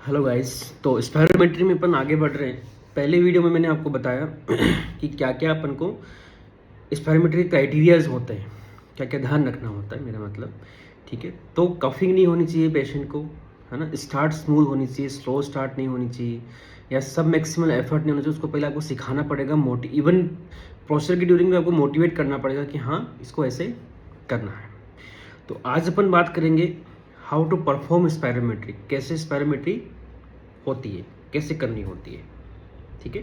Hello guys. तो spirometry में अपन आगे बढ़ रहे हैं। पहले वीडियो में मैंने आपको बताया कि क्या क्या अपन को स्पायरोमेट्री क्राइटेरियाज होते हैं, क्या क्या ध्यान रखना होता है, मेरा मतलब। ठीक है, तो कफिंग नहीं होनी चाहिए पेशेंट को, है ना। स्टार्ट स्मूथ होनी चाहिए, स्लो स्टार्ट नहीं होनी चाहिए, या सब मैक्सिमल एफर्ट नहीं होना चाहिए। उसको पहले आपको सिखाना पड़ेगा, इवन प्रोसेस की ड्यूरिंग में आपको मोटिवेट करना पड़ेगा कि हाँ इसको ऐसे करना है। तो आज अपन बात करेंगे हाउ टू परफॉर्म स्पायरोमेट्री, कैसे स्पायरोमेट्री होती है, कैसे करनी होती है। ठीक है,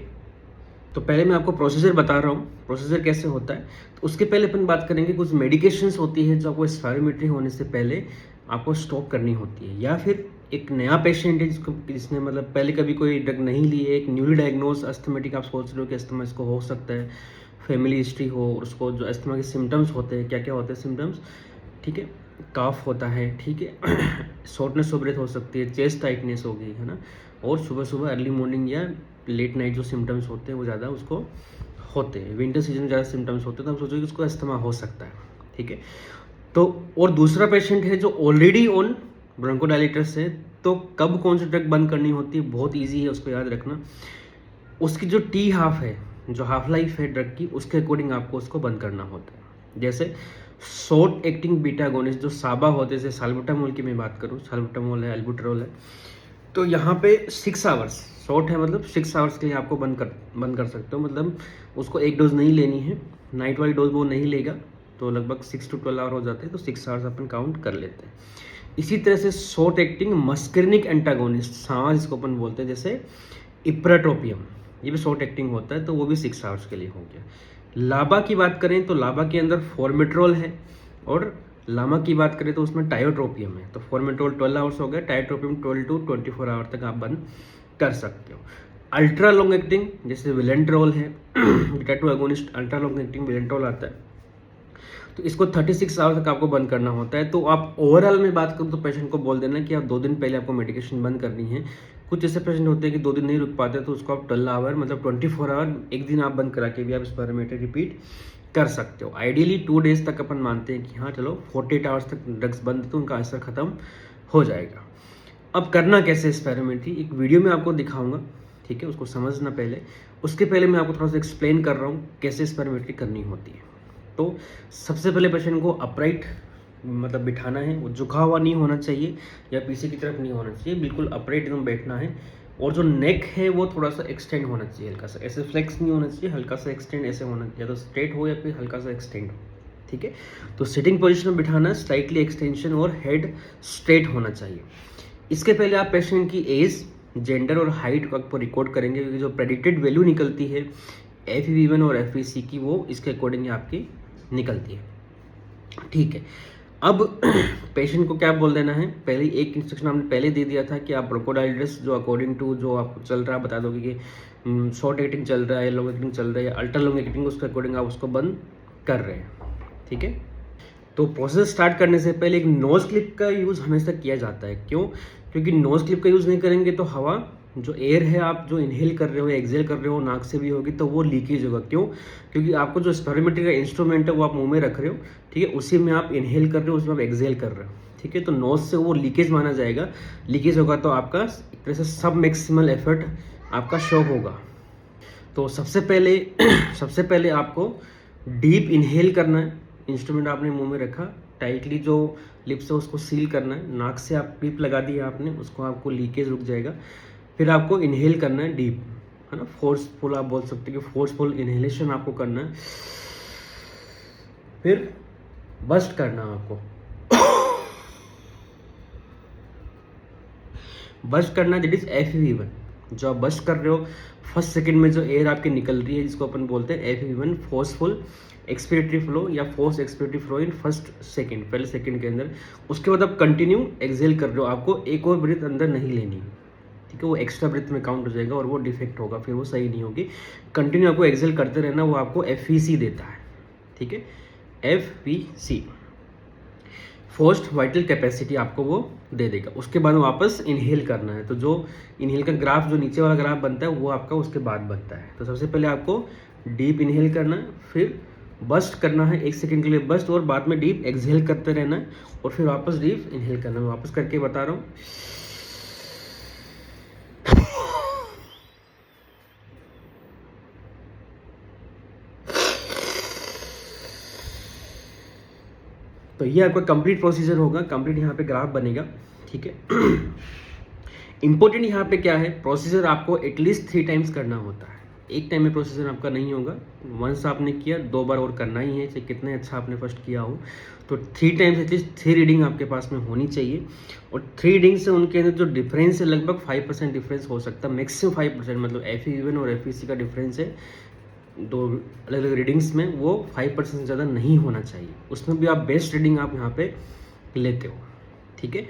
तो पहले मैं आपको प्रोसीजर बता रहा हूँ, प्रोसीजर कैसे होता है। तो उसके पहले अपन बात करेंगे कुछ मेडिकेशंस होती है जो आपको स्पायरोमेट्री होने से पहले आपको स्टॉप करनी होती है, या फिर एक नया पेशेंट है जिसने मतलब पहले कभी कोई ड्रग नहीं ली है, एक न्यूली डायग्नोज अस्थमेटिक, आप सोच रहे हो कि अस्थमा इसको हो सकता है, फैमिली हिस्ट्री हो, और उसको जो अस्थमा के सिम्टम्स होते हैं, क्या क्या होते हैं सिम्टम्स, ठीक है, काफ होता है, ठीक है, शॉर्टनेस ऑफ ब्रेथ हो सकती है, चेस्ट टाइटनेस होगी, है ना, और सुबह सुबह अर्ली मॉर्निंग या लेट नाइट जो सिम्टम्स होते हैं वो ज़्यादा उसको होते हैं। विंटर सीजन में ज़्यादा सिम्टम्स होते हैं, तो आप सोचो कि उसको अस्थमा हो सकता है। ठीक है, तो और दूसरा पेशेंट है जो ऑलरेडी ऑन ब्रोंकोडायलेटर्स है, तो कब कौन सी ड्रग बंद करनी होती है, बहुत ईजी है, उसको याद रखना। उसकी जो टी हाफ है, जो हाफ लाइफ है ड्रग की, उसके अकॉर्डिंग आपको उसको बंद करना होता है। जैसे शॉर्ट एक्टिंग बीटा अगोनिस्ट जो साबा होते हैं, जैसे साल्बुटामोल की मैं बात करूँ, साल्बुटामोल है, एल्बुट्रोल है, तो यहाँ पे 6 आवर्स शॉर्ट है, मतलब 6 आवर्स के लिए आपको बंद कर सकते हो। मतलब उसको एक डोज नहीं लेनी है, नाइट वाली डोज वो नहीं लेगा, तो लगभग 6 to 12 आवर हो जाते हैं, तो 6 आवर्स अपन काउंट कर लेते हैं। इसी तरह से शॉर्ट एक्टिंग मस्करिनिक एंटागोनिस्ट, सांवा जिसको अपन बोलते हैं, जैसे इप्राट्रोपियम, ये भी शॉर्ट एक्टिंग होता है, तो वो भी 6 आवर्स के लिए हो गया। लाबा की बात करें तो लाबा के अंदर फॉर्मेट्रोल है, और लामा की बात करें तो उसमें टायोट्रोपियम है। तो फॉर्मेट्रोल 12 आवर्स हो गया, टायोट्रोपियम 12 to 24 आवर तक आप बंद कर सकते हो। अल्ट्रा लॉन्ग एक्टिंग जैसे विलेंट्रोल है, beta 2 agonist ultra long acting vilanterol आता है, तो इसको 36 आवर तक आपको बंद करना होता है। तो आप ओवरऑल में बात करूँ तो पेशेंट को बोल देना कि आप 2 दिन पहले आपको मेडिकेशन बंद करनी है। कुछ ऐसे पेशेंट होते हैं कि 2 दिन नहीं रुक पाते, तो उसको आप 12 आवर मतलब 24 आवर, एक दिन आप बंद करा के भी आप स्पायरोमेट्री रिपीट कर सकते हो। आइडियली 2 डेज तक अपन मानते हैं कि हाँ चलो 48 आवर्स तक ड्रग्स बंद, तो उनका असर खत्म हो जाएगा। अब करना कैसे स्पायरोमेट्री, एक वीडियो में आपको दिखाऊंगा, ठीक है, उसको समझना पहले। उसके पहले मैं आपको थोड़ा सा एक्सप्लेन कर रहा हूँ कैसे स्पायरोमेट्री करनी होती है। तो सबसे पहले पेशेंट को अपराइट मतलब बिठाना है, वो झुका हुआ नहीं होना चाहिए या पीछे की तरफ नहीं होना चाहिए, बिल्कुल अपराइट एकदम बैठना है। और जो नेक है वो थोड़ा सा एक्सटेंड होना चाहिए, हल्का सा, ऐसे फ्लेक्स नहीं होना चाहिए, हल्का सा एक्सटेंड ऐसे होना चाहिए, या तो स्ट्रेट हो या फिर हल्का सा एक्सटेंड हो। ठीक है, तो सिटिंग पोजिशन में बिठाना, स्लाइटली एक्सटेंशन, और हेड स्ट्रेट होना चाहिए। इसके पहले आप पेशेंट की एज, जेंडर और हाइट को आपको रिकॉर्ड करेंगे, क्योंकि जो प्रेडिक्टेड वैल्यू निकलती है FEV1 और FVC की, वो इसके अकॉर्डिंग आपकी निकलती है। ठीक है, अब पेशेंट को क्या बोल देना है, पहले एक इंस्ट्रक्शन हमने पहले दे दिया था कि आप ब्रोंकोडायलिटिस जो अकॉर्डिंग टू जो आपको चल रहा है बता दोगे कि शॉर्ट एक्टिंग चल रहा है, लॉन्ग एक्टिंग चल रहा है, अल्ट्रा लॉन्ग एक्टिंग, उसके अकॉर्डिंग आप उसको बंद कर रहे हैं। ठीक है, तो प्रोसेस स्टार्ट करने से पहले एक नोज क्लिप का यूज़ हमेशा किया जाता है। क्यों? क्योंकि नोज क्लिप का यूज़ नहीं करेंगे तो हवा, जो एयर है आप जो इनहेल कर रहे हो, एक्सेल कर रहे हो, नाक से भी होगी, तो वो लीकेज होगा। क्यों? क्योंकि आपको जो स्पायरोमेट्री का इंस्ट्रूमेंट है वो आप मुंह में रख रहे हो, ठीक है, उसी में आप इनहेल कर रहे हो, उसमें आप एक्सेल कर रहे हो, ठीक है, तो नोज से वो लीकेज माना जाएगा। लीकेज होगा तो आपका एक तरह से सब मैक्सिमल एफर्ट आपका शो होगा। तो सबसे पहले सबसे पहले आपको डीप इनहेल करना है, इंस्ट्रूमेंट आपने मुंह में रखा, टाइटली जो लिप्स है उसको सील करना है, नाक से आप क्लिप लगा दी आपने, उसको आपको लीकेज रुक जाएगा। फिर आपको इनहेल करना है डीप, है ना, फोर्सफुल, आप बोल सकते हो कि फोर्सफुल इनहेलेशन आपको करना है। फिर बस्ट करना है आपको, बस्ट करना, दैट इज FEV1। जो आप बस्ट कर रहे हो, फर्स्ट सेकंड में जो एयर आपकी निकल रही है, जिसको अपन बोलते हैं FEV1, फोर्सफुल एक्सपिरेटरी फ्लो या force expiratory flow in first second, पहले सेकंड के अंदर। उसके बाद आप कंटिन्यू एक्सेल कर रहे हो, आपको एक और ब्रीथ अंदर नहीं लेनी, ठीक है, वो एक्स्ट्रा ब्रीथ में काउंट हो जाएगा और वो डिफेक्ट होगा, फिर वो सही नहीं होगी। कंटिन्यू आपको एक्सेल करते रहना, वो आपको FVC देता है, ठीक है, FVC, फोर्स्ड वाइटल कैपेसिटी आपको वो दे देगा। उसके बाद वापस इनहेल करना है, तो जो इनहेल का ग्राफ, जो नीचे वाला ग्राफ बनता है, वो आपका उसके बाद बनता है। तो सबसे पहले आपको डीप इनहेल करना है, फिर बस्ट करना है 1 सेकंड के लिए बस्ट, और बाद में डीप एक्सहेल करते रहना है, और फिर वापस डीप इनहेल करना है। मैं वापस करके बता रहा हूँ, तो ये आपका कंप्लीट प्रोसीजर होगा, कंप्लीट यहाँ पे ग्राफ बनेगा, ठीक है। इंपॉर्टेंट यहाँ पे क्या है, प्रोसीजर आपको एटलीस्ट 3 टाइम्स करना होता है। एक टाइम में प्रोसीजर आपका नहीं होगा, वंस आपने किया 2 बार और करना ही है, चाहे कितने अच्छा आपने फर्स्ट किया हो। तो 3 टाइम्स एटलीस्ट 3 रीडिंग आपके पास में होनी चाहिए, और 3 रीडिंग से उनके अंदर जो डिफरेंस है लगभग 5% डिफरेंस हो सकता है, मैक्सिमम 5%, मतलब FE1 और FEC का डिफरेंस है 2 अलग अलग रीडिंग्स में, वो 5% से ज़्यादा नहीं होना चाहिए। उसमें भी आप बेस्ट रीडिंग आप यहाँ पे लेते हो, ठीक है।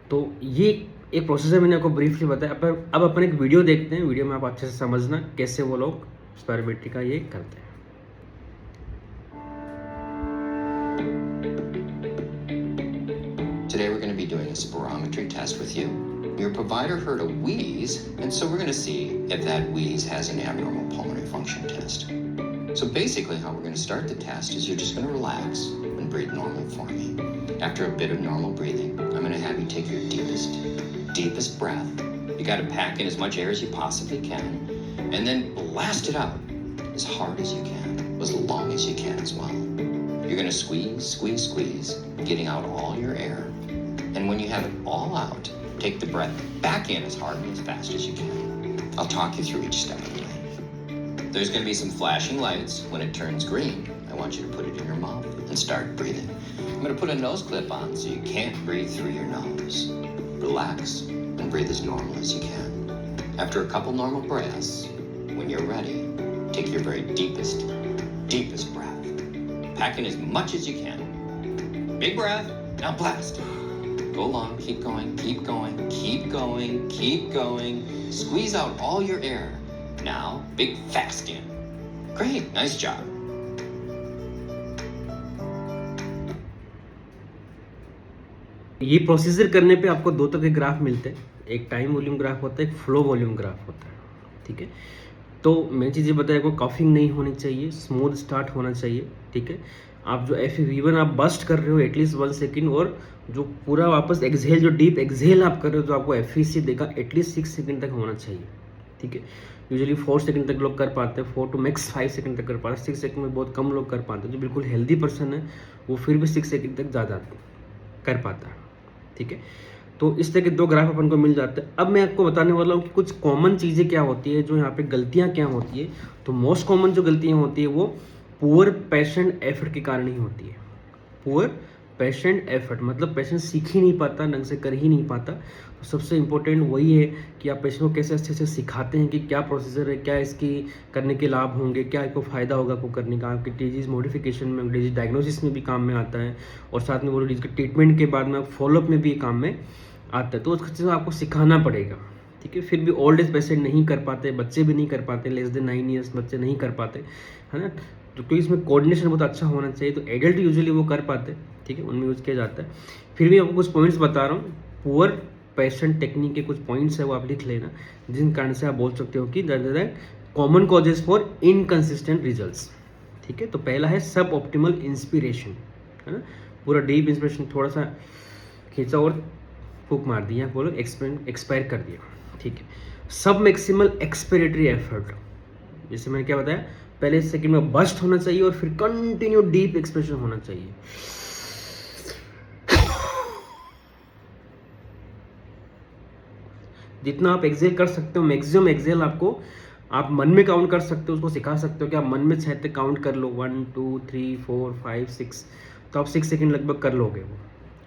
तो ये एक प्रोसेसर मैंने आपको ब्रीफली बताया। अब अपन एक वीडियो देखते हैं, वीडियो में आप अच्छे से समझना कैसे वो लोग स्पायरोमेट्री का ये करते हैं। Today we're going to be doing a spirometry test with you. Your provider heard a wheeze, and so we're going to see if that wheeze has an abnormal pulmonary function test. So basically how we're going to start the test is you're just going to relax and breathe normally for me. After a bit of normal breathing, I'm going to have you take your deepest breath. You got to pack in as much air as you possibly can, and then blast it out as hard as you can, as long as you can as well. You're going to squeeze, getting out all your air. And when you have it all out, take the breath back in as hard and as fast as you can. I'll talk you through each step of the way. There's going to be some flashing lights. When it turns green, I want you to put it in your mouth and start breathing. I'm going to put a nose clip on so you can't breathe through your nose. Relax and breathe as normal as you can. After a couple normal breaths, when you're ready, take your very deepest breath. Pack in as much as you can. Big breath, now blast. Go long, keep going, keep going, keep going, keep going. Squeeze out all your air. Now, big fast in. Great, nice job. ये procedure करने पे आपको 2 तरह के graph मिलते हैं, एक time volume graph होता है, एक फ्लो वॉल्यूम ग्राफ होता है, ठीक है। तो मैंने चीज़ें बताया, को कॉफिंग नहीं होनी चाहिए, स्मूथ स्टार्ट होना चाहिए, ठीक है। आप जो FEV1 आप बस्ट कर रहे हो एटलीस्ट 1 सेकेंड, और जो पूरा वापस एक्सहेल, जो डीप एक्सहेल आप कर रहे हो, तो आपको FEC देगा एटलीस्ट 6 सेकेंड तक होना चाहिए, ठीक है। यूजुअली 4 सेकंड तक लोग कर पाते हैं, 4 to max 5 सेकंड तक कर पाते हैं, 6 सेकंड में बहुत कम लोग कर पाते हैं। जो बिल्कुल हेल्दी पर्सन है वो फिर भी 6 सेकंड तक ज़्यादा कर पाता है, ठीक है। तो इस तरह के 2 ग्राफ अपन को मिल जाते हैं। अब मैं आपको बताने वाला हूँ कि कुछ कॉमन चीज़ें क्या होती है, जो यहाँ पे गलतियाँ क्या होती है। तो मोस्ट कॉमन जो गलतियाँ होती है वो पुअर पेशेंट एफर्ट के कारण ही होती है। पुअर पेशेंट एफर्ट मतलब पेशेंट सीख ही नहीं पाता, ढंग से कर ही नहीं पाता। तो सबसे इम्पोर्टेंट वही है कि आप पेशेंट को कैसे अच्छे से सिखाते हैं कि क्या प्रोसीजर है, क्या इसकी करने के लाभ होंगे, क्या इसको फ़ायदा होगा को करने का। आपकी डिजीज़ मॉडिफिकेशन में, डिजीज डायग्नोसिस में भी काम में आता है, और साथ में वो डिजीज के ट्रीटमेंट के बाद में फॉलोअप में भी काम में आता है। तो उस चीज़ आपको सिखाना पड़ेगा, ठीक है। फिर भी ओल्ड एज पेशेंट नहीं कर पाते, बच्चे भी नहीं कर पाते, लेस देन 9 ईयर्स बच्चे नहीं कर पाते, है ना। तो क्योंकि इसमें कोऑर्डिनेशन बहुत अच्छा होना चाहिए। तो एडल्ट यूजुअली वो कर पाते, ठीक है, उनमें यूज़ किया जाता है। फिर भी आपको कुछ पॉइंट्स बता रहा हूँ, पुअर पेशेंट टेक्निक के कुछ पॉइंट्स है वो आप लिख लेना, जिन कारण से आप बोल सकते हो कि common causes for inconsistent results, ठीक है। तो पहला है सब ऑप्टिमल इंस्पिरेशन, है ना। पूरा डीप इंस्पिरेशन थोड़ा सा खींचा और फूक मार दिया, बोलो एक्सपायर कर दिया, ठीक है। सब मैक्सिमल एक्सपिरेटरी एफर्ट, जैसे मैंने क्या बताया, पहले सेकंड में बस्ट होना चाहिए और फिर कंटिन्यू डीप एक्सप्रेशन होना चाहिए। जितना आप एक्सेल कर सकते हो, मैक्सिमम एक्सेल आपको आप मन में काउंट कर सकते हो, उसको सिखा सकते हो कि आप मन में 6 तक काउंट कर लो, 1 2 3 4 5 6, तो आप 6 सेकंड लगभग कर लोगे वो,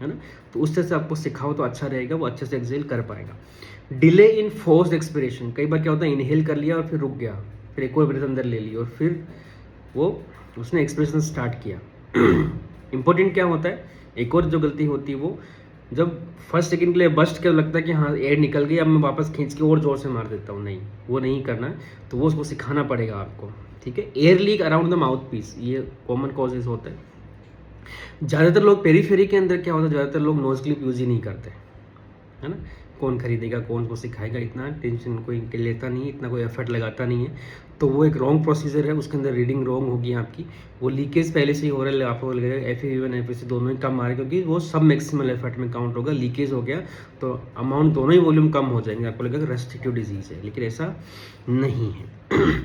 है ना। तो उस तरह से आपको सिखाओ तो अच्छा रहेगा, वो अच्छे से एक्सेल कर पाएगा। डिले इन फोर्स्ड एक्सपिरेशन, कई बार क्या होता है, इनहेल कर लिया और फिर रुक गया, फिर एक और ब्रेथ अंदर ले ली और फिर वो उसने एक्सप्रेशन स्टार्ट किया। इंपॉर्टेंट क्या होता है, एक और जो गलती होती है वो जब फर्स्ट सेकंड के लिए बस्ट कर लगता है कि हाँ एयर निकल गई, अब मैं वापस खींच के और जोर से मार देता हूँ, नहीं वो नहीं करना है। तो वो उसको सिखाना पड़ेगा आपको, ठीक है। Air leak around the mouthpiece, ये कॉमन कॉजेज होता है। ज़्यादातर लोग पेरीफेरी के अंदर क्या होता है, ज़्यादातर लोग नोज क्लिप यूज़ ही नहीं करते, है ना। कौन खरीदेगा, कौन को सिखाएगा, इतना टेंशन कोई लेता नहीं है, इतना कोई एफर्ट लगाता नहीं है। तो वो एक रॉन्ग प्रोसीजर है, उसके अंदर रीडिंग रॉन्ग होगी आपकी। वो लीकेज पहले से ही हो रहा है, आपको लगेगा FEV1 FEC दोनों ही कम आ रहे हैं, क्योंकि वो सब मैक्सिमल एफर्ट में काउंट होगा। लीकेज हो गया तो अमाउंट दोनों ही वॉल्यूम कम हो जाएंगे, आपको लगेगा रेस्ट्रिक्टिव डिजीज़ है, लेकिन ऐसा नहीं है।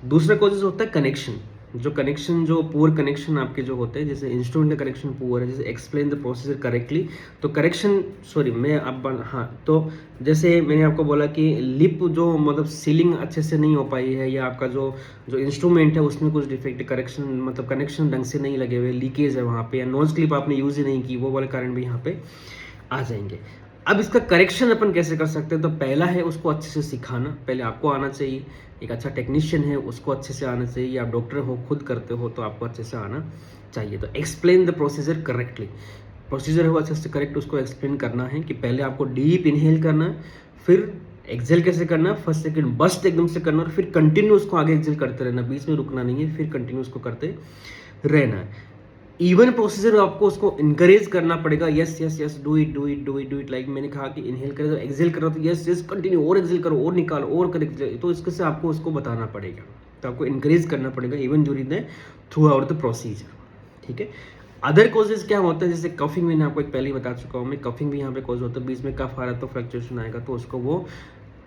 दूसरा कॉजेज होता है कनेक्शन, जो कनेक्शन, जो पुअर कनेक्शन आपके जो होते हैं, जैसे इंस्ट्रूमेंट का कनेक्शन पुअर है, जैसे एक्सप्लेन द प्रोसीजर करेक्टली, तो करेक्शन, सॉरी मैं अब, हाँ, तो जैसे मैंने आपको बोला कि लिप जो मतलब सीलिंग अच्छे से नहीं हो पाई है, या आपका जो जो इंस्ट्रूमेंट है उसमें कुछ डिफेक्ट, करेक्शन मतलब कनेक्शन ढंग से नहीं लगे हुए, लीकेज है वहाँ पे, या नोज क्लिप आपने यूज़ ही नहीं की, वो वाले कारण भी यहाँ पे आ जाएंगे। अब इसका करेक्शन अपन कैसे कर सकते हैं? तो पहला है उसको अच्छे से सिखाना, पहले आपको आना चाहिए। एक अच्छा टेक्नीशियन है उसको अच्छे से आना चाहिए, या आप डॉक्टर हो खुद करते हो तो आपको अच्छे से आना चाहिए। तो explain the procedure correctly, procedure है वो अच्छे से करेक्ट उसको एक्सप्लेन करना है कि पहले आपको डीप इनहेल करना है, फिर एक्सेल कैसे करना है, फर्स्ट सेकंड बस्ट एकदम से करना, और फिर कंटिन्यू उसको आगे एक्सेल करते रहना, बीच में रुकना नहीं है, फिर कंटिन्यू उसको करते रहना है। इवन प्रोसीजर आपको उसको इनकरेज करना पड़ेगा, yes yes yes, do it do it do it do it, like मैंने कहा कि इनहेल करो तो एक्सेल करो, तो यस यस कंटिन्यू, और एक्सेल करो, और निकालो, और कर एक्सेल, तो इसके से आपको उसको बताना पड़ेगा, तो आपको इनकरेज करना पड़ेगा even during the through out the procedure, ठीक है। अदर कॉजेज क्या होता है, जैसे कफिंग, मैंने आपको एक पहले ही बता चुका हूँ मैं, कफिंग भी यहाँ पे कॉज होता है, बीच में कफ आ रहा है तो फ्लक्चुएशन आएगा, तो उसको वो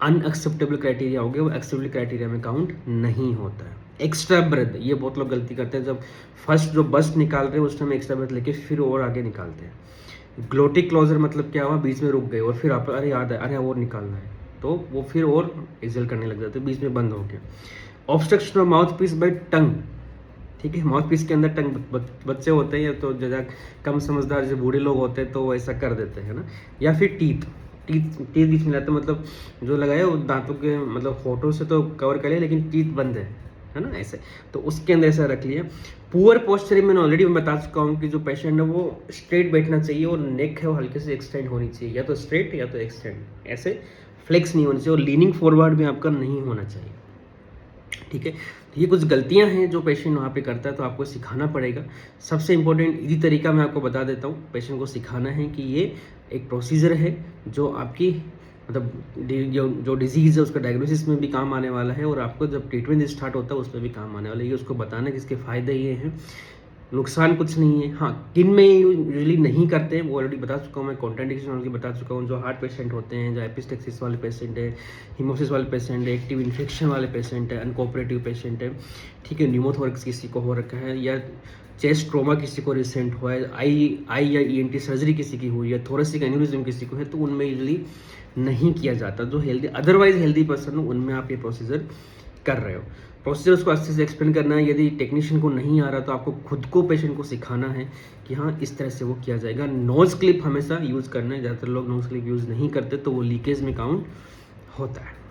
अनएक्सेप्टेबल क्राइटेरिया हो गया, वो एक्सेप्टेबल क्राइटेरिया में काउंट नहीं होता है। एक्स्ट्रा ब्रेथ, ये बहुत लोग गलती करते हैं, जब फर्स्ट जो बस्ट निकाल रहे हैं उस टाइम एक्स्ट्रा ब्रेथ लेके फिर और आगे निकालते हैं। ग्लोटिक क्लोजर मतलब क्या हुआ, बीच में रुक गए और फिर आप अरे याद है, अरे और निकालना है, तो वो फिर और एक्सेल करने लग जाते हैं, बीच में बंद हो गया। Obstruction of mouthpiece by tongue, ठीक है, माउथ पीस के अंदर टंग, बच्चे होते हैं या तो ज़्यादा कम समझदार जो बूढ़े लोग होते हैं तो वो ऐसा कर देते हैं ना, या फिर टीथ बीच में लाते, मतलब जो लगाए वो दांतों के मतलब होठों से तो कवर कर लिया लेकिन टीथ बंद है ना, ऐसे, तो उसके अंदर ऐसा रख लिया। पुअर पोस्चरिंग मैंने ऑलरेडी बता चुका हूँ कि जो पेशेंट है वो स्ट्रेट बैठना चाहिए, और नेक है वो हल्के से एक्सटेंड होनी चाहिए, या तो स्ट्रेट या तो एक्सटेंड, ऐसे फ्लेक्स नहीं होनी चाहिए, और लीनिंग फॉरवर्ड भी आपका नहीं होना चाहिए, ठीक है। तो ये कुछ गलतियां हैं जो पेशेंट वहाँ पे करता है, तो आपको सिखाना पड़ेगा। सबसे इम्पोर्टेंट इसी तरीका मैं आपको बता देता हूँ, पेशेंट को सिखाना है कि ये एक प्रोसीजर है जो आपकी मतलब जो डिजीज़ है उसका डायग्नोसिस में भी काम आने वाला है, और आपको जब ट्रीटमेंट स्टार्ट होता है उसमें भी काम आने वाला है। ये उसको बताना कि इसके फ़ायदे ये हैं, नुकसान कुछ नहीं है। हाँ, किन में यूजुअली नहीं करते हैं वो ऑलरेडी बता चुका हूँ मैं, कॉन्ट्राइंडिकेशन ऑलरेडी बता चुका हूँ। जो हार्ट पेशेंट होते हैं, जो एपिस्टेक्सिस वाले पेशेंट है, हीमोसिस वाले पेशेंट है, एक्टिव इन्फेक्शन वाले पेशेंट है, अनकोऑपरेटिव पेशेंट है, ठीक है, न्यूमोथोरक्स किसी को हो रखा है, या चेस्ट ट्रोमा किसी को रिसेंट हुआ है, आई या ENT सर्जरी किसी की हुई है, थोरेसिक एन्यूरिज्म किसी को है, तो उनमें यूजुअली नहीं किया जाता। जो हेल्दी अदरवाइज हेल्दी पर्सन हो उनमें आप ये प्रोसीजर कर रहे हो। प्रोसीजर उसको अच्छे से एक्सप्लेन करना है। यदि टेक्नीशियन को नहीं आ रहा तो आपको खुद को पेशेंट को सिखाना है कि हाँ इस तरह से वो किया जाएगा। नोज़ क्लिप हमेशा यूज़ करना है, ज़्यादातर लोग नोज़ क्लिप यूज़ नहीं करते तो वो लीकेज में काउंट होता है।